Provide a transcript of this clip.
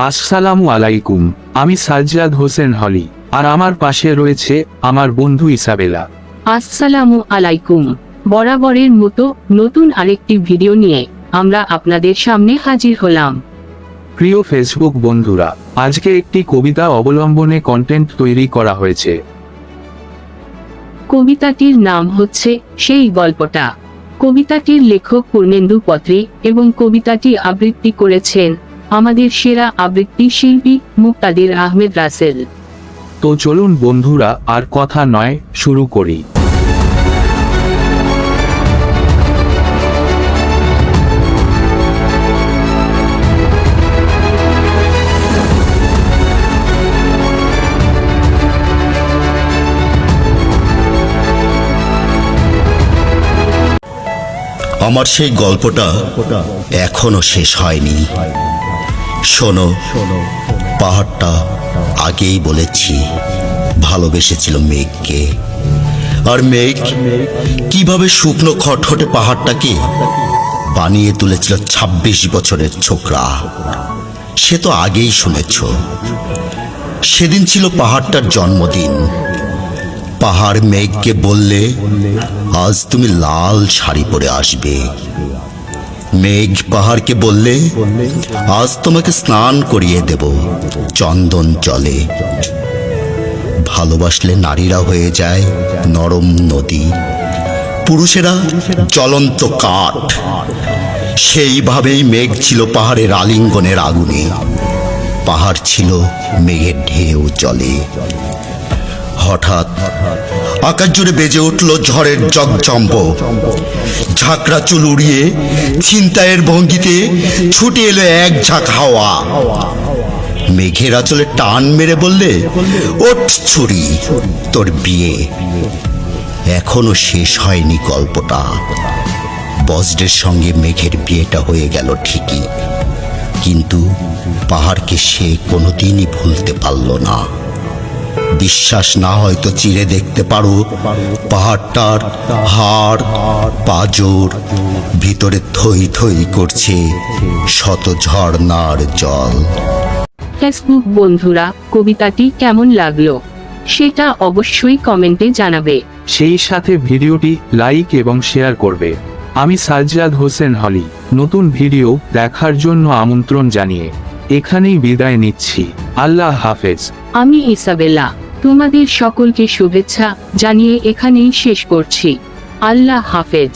আসসালামু আলাইকুম। আমি সাজ্জাদ হোসেন হলি, আর আমার পাশে রয়েছে আমার বন্ধু ইসাবেলা। আসসালামু আলাইকুম। বরাবরের মতো নতুন আরেকটি ভিডিও নিয়ে আমরা আপনাদের সামনে হাজির হলাম। প্রিয় ফেসবুক বন্ধুরা, আজকে একটি কবিতা অবলম্বনে কন্টেন্ট তৈরি করা হয়েছে। কবিতাটির নাম হচ্ছে সেই গল্পটা। কবিতাটির লেখক পূর্ণেন্দু পত্রী এবং কবিতাটি আবৃত্তি করেছেন আমাদের সেরা আবৃত্তি শিল্পী মুক্তাদির আহমেদ রাসেল। তো চলুন বন্ধুরা, আর কথা নয়, শুরু করি। আমার সেই গল্পটা এখনো শেষ হয়নি। শোনো, পাহাড়টা আগেই বলেছি ভালোবেসেছিল মেঘকে, আর মেঘ কিভাবে শুকনো খটখটে পাহাড়টাকে বানিয়ে তুলেছিল ২৬ বছরের ছোকরা, সে তো আগেই শুনেছ। সেদিন ছিল পাহাড়টার জন্মদিন। পাহাড় মেঘকে বললে, আজ তুমি লাল শাড়ি পরে আসবে। মেঘ পাহাড়কে বললে, আজ তোমাকে স্নান করিয়ে দেব চন্দন জলে। ভালোবাসলে নারীরা হয়ে যায় নরম নদী, পুরুষেরা জ্বলন্ত কাঠ। সেইভাবেই মেঘ ছিল পাহাড়ের আলিঙ্গনের আগুনে, পাহাড় ছিল মেঘের ঢেউ জলে। হঠাৎ আকাশ জুড়ে বেজে উঠল ঝড়ের জগজম্ব। ঝাঁকড়া চুল উড়িয়ে ছিনতাইয়ের ভঙ্গিতে ছুটে এলো এক ঝাঁক হাওয়া। মেঘের আঁচলে টান মেরে বললে, ওঠ ছুরি, তোর বিয়ে। এখনো শেষ হয়নি গল্পটা। বজ্রের সঙ্গে মেঘের বিয়েটা হয়ে গেল ঠিকই, কিন্তু পাহাড়কে সে কোনোদিনই ভুলতে পারল না। বিশ্বাস না হয়তো চিরে দেখতে পারো পাহাড়টার হাড় পাঁজর, ভিতরে থই থই করছে শত ঝর্ণার জল। ফেসবুক বন্ধুরা, কবিতাটি কেমন লাগলো সেটা অবশ্যই কমেন্টে জানাবে। সেই সাথে ভিডিওটি লাইক এবং শেয়ার করবে। আমি সাজ্জাদ হোসেন হলি। নতুন ভিডিও দেখার জন্য আমন্ত্রণ জানিয়ে এখানেই বিদায় নিচ্ছি। আল্লাহ হাফেজ। আমি ইসাবেলা, তোমাদের সকলকে শুভেচ্ছা জানিয়ে এখানেই শেষ করছি। আল্লাহ হাফেজ।